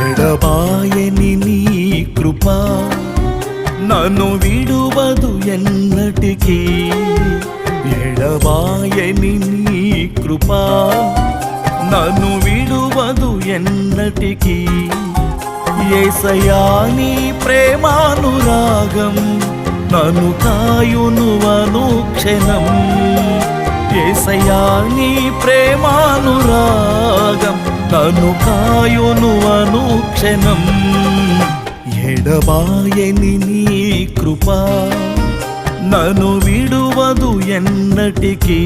ఎడబాయని నీ కృప నన్ను విడువదు ఎన్నటికీ. ఎడబాయని నీ కృప నన్ను విడువదు ఎన్నటికీ. యేసయ్యా నీ ప్రేమానురాగం నన్ను కాయును అనుక్షణం. యేసయ్యా నీ ప్రేమానురాగం నన్ను కాయును అనుక్షణం. ఎడబాయని నీ కృప నన్ను విడువదు ఎన్నటికీ.